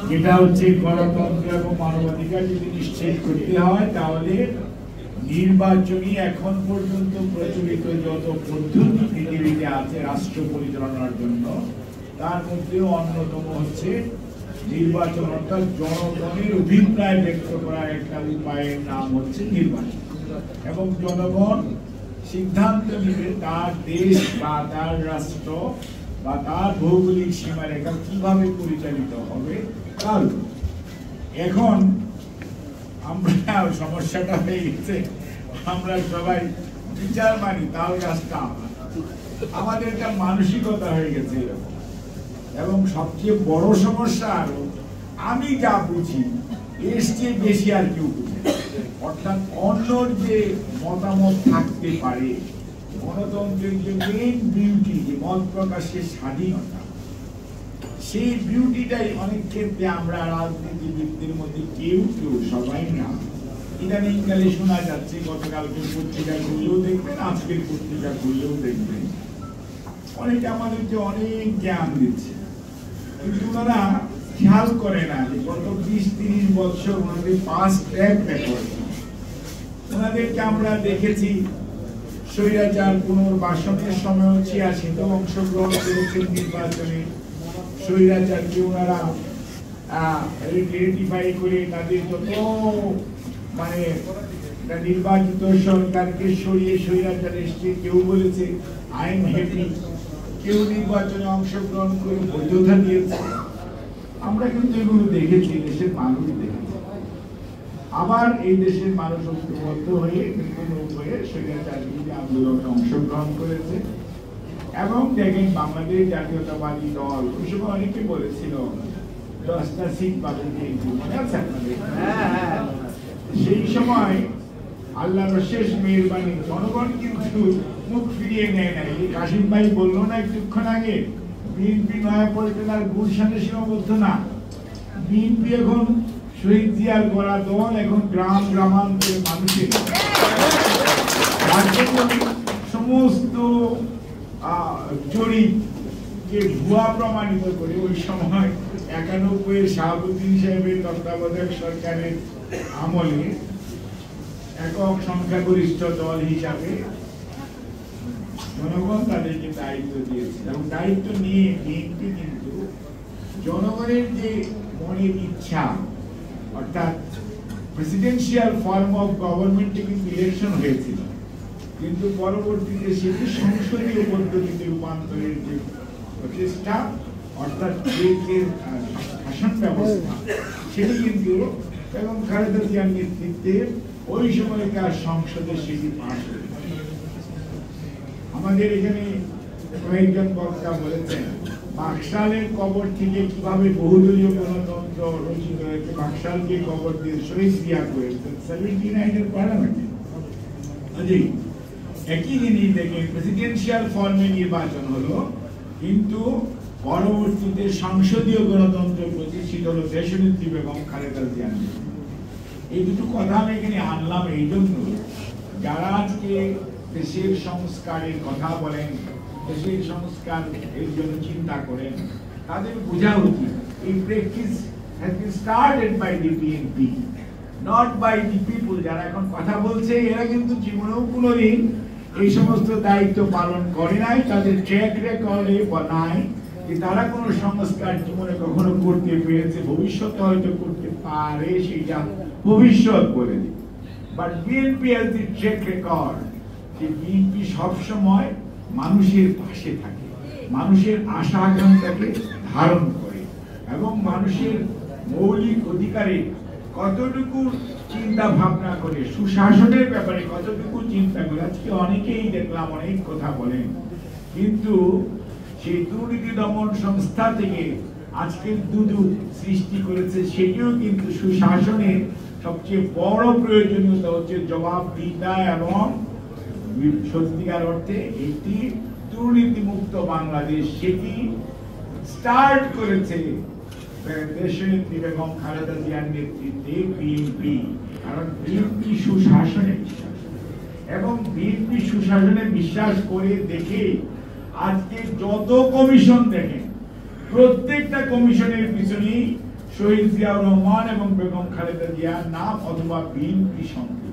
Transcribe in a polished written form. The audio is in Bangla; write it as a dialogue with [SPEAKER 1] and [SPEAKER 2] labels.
[SPEAKER 1] যেটা হচ্ছে গণতন্ত্র এবং মানবাধিকার যদি নিশ্চিত করতে হয় তাহলে নির্বাচনী এখন পর্যন্ত প্রচলিত যত পদ্ধতি পৃথিবীতে আছে রাষ্ট্র পরিচালনার জন্য তার মধ্যে অন্যতম হচ্ছে নির্বাচন, অর্থাৎ জনগণের অভিপ্রায় ব্যক্ত করার একটা উপায়ের নাম হচ্ছে নির্বাচন। এবং জনগণ সিদ্ধান্ত নিবে তার দেশ বা তার রাষ্ট্র বা তার ভৌগোলিক সীমারেখা কিভাবে পরিচালিত হবে তার। এখন আমরা সমস্যাটা হয়ে গেছে, আমরা সবাই বিচার মানি তাল গাছটা আমাদের একটা মানসিকতা হয়ে গেছে এরকম। এবং সবচেয়ে বড় সমস্যা আরো আমি যা বুঝি এর চেয়ে বেশি আর কেউ বুঝে, অর্থাৎ অন্যর যে মতামত থাকতে পারে, গণতন্ত্রের যে মেইন বিউটি, যে মত প্রকাশের স্বাধীনতা, সেই বিউটিটাই অনেক ক্ষেত্রে আমরা রাজনীতিবিদদের মধ্যে কেউ কেউ, সবাই না, ইদানিংকালে শোনা যাচ্ছে, গতকালকের পত্রিকা খুললেও দেখবেন, আজকের পত্রিকা খুললেও দেখবেন, অনেকে আমাদেরকে অনেক জ্ঞান দিচ্ছে, কিন্তু ওনারা খেয়াল করে না যে গত 20-30 বছর ওনাদের পাস্ট ট্র্যাক রেকর্ড। ওনাদেরকে আমরা দেখেছি স্বৈরাচার পুনর্বাসনের সময় 86তে অংশগ্রহণ করেছেন নির্বাচনে। স্বৈরাচারকে ওনারা রেটিফাই করে তাদের যত মানে নির্বাচিত সরকারকে সরিয়ে স্বৈরাচার এসছে। কেউ বলেছে আই এম হ্যাপি, কেউ নির্বাচনে অংশগ্রহণ করে বৈধতা দিয়েছে। আমরা কিন্তু এগুলো দেখেছি, দেশের মানুষ দেখেছি। আবার এই দেশের মানুষ ঐক্যবদ্ধ হয়ে হয়ে স্বৈরাচার বিরোধী আন্দোলনে অংশগ্রহণ করেছে। এবং দেখেন বাংলাদেশ জাতীয়তাবাদী দল ওই সময় অনেকে বলেছিল 10টা সিট পাবে, মনে আছে আপনাদের? সেই সময় আল্লাহর শেষ মেহেরবানি জনগণ কিন্তু মুখ ফিরিয়ে নেয় নাই। কাশিম ভাই বললো না একটুক্ষণ আগে, বিএনপি নয়াপল্টনার গুলশানে সীমাবদ্ধ না। বিএনপি এখন শহীদ জিয়ার গড়া দল, এখন গ্রাম গ্রামান্তরে মানুষের সমস্ত জরিপকে ভুয়া প্রমাণিত করে ওই সময় 91 শাহাবুদ্দিন সাহেবের তত্ত্বাবধায়ক সরকারের আমলে একক সংখ্যাগরিষ্ঠ দল হিসাবে জনগণ তাদেরকে দায়িত্ব দিয়েছে। এবং দায়িত্ব নিয়ে বিএনপি কিন্তু জনগণের যে মনের ইচ্ছা, অর্থাৎ প্রেসিডেন্সিয়াল ফর্ম অফ গভর্নমেন্টে কিন্তু ইলেকশন হয়েছিল, কিন্তু পরবর্তীতে সেটি সংসদীয় পদ্ধতিতে রূপান্তরের যে প্রচেষ্টা, অর্থাৎ শাসন ব্যবস্থা, সেটি কিন্তু এবং খালেদা জিয়ার নেতৃত্বে ওই সময়কার সংসদে সেটি পাশ হয়েছে। আমাদের এখানে কয়েকজন বক্তা বলেছেন বাকশালের কবর থেকে কিভাবে বহুদলীয় গণতন্ত্র রচিত হয়েছে। বাকশালকে কবর দিয়ে শহীদ জিয়া করেছেন 79 এর পার্লামেন্টে। একই জিনিস দেখে প্রেসিডেন্সিয়াল ফর্মে নির্বাচন হলো, কিন্তু পরবর্তীতে সংসদীয় গণতন্ত্র প্রতিষ্ঠিত হলো দেশনেত্রী বেগম খালেদা জিয়া। এই দুটো কথা আমি এখানে আনলাম এই জন্য, যারা আজকে দেশের সংস্কারের কথা বলেন, দেশের সংস্কার এর জন্য চিন্তা করেন, তাদের বোঝা উচিত এই practice has been started by the BNP, not by the people. যারা এখন কথা বলছে এরা কিন্তু জীবনেও কোনোদিন এই সমস্ত দায়িত্ব পালন করে নাই, তাদের ট্র্যাক রেকর্ডে নাই যে তারা কোনো সংস্কার জীবনে কখনো করতে পেরেছে, ভবিষ্যতে হয়তো করতে পারে, সেটা ভবিষ্যৎ বলে দিই। But BNP has the track record যে বিএনপি সবসময় মানুষের পাশে থাকে, মানুষের আশা আকাঙ্ক্ষাকে ধারণ করে এবং মানুষের মৌলিক অধিকারে কতটুকু চিন্তা ভাবনা করে, সুশাসনের ব্যাপারে কতটুকু চিন্তা করে। আজকে অনেকেই দেখলাম অনেক কথা বলেন, কিন্তু সেই দুর্নীতি দমন সংস্থা থেকে আজকে দুদক সৃষ্টি করেছে, সেটিও কিন্তু সুশাসনের সবচেয়ে বড় প্রয়োজনীয়তা হচ্ছে জবাবদিহিতা এবং সত্যিকার অর্থে একটি দুর্নীতিমুক্ত বাংলাদেশ। সেটি স্টার্ট করেছে দেশনেত্রী বেগম খালেদা জিয়ার নেতৃত্বে বিএনপি, কারণ বিএনপি সুশাসনে বিশ্বাস, এবং বিএনপি সুশাসনে বিশ্বাস করে দেখে আজকে যত কমিশন দেখেন প্রত্যেকটা কমিশনের পিছনেই শহীদ জিয়াউর রহমান এবং বেগম খালেদা জিয়ার নাম অথবা বিএনপি সংকেত।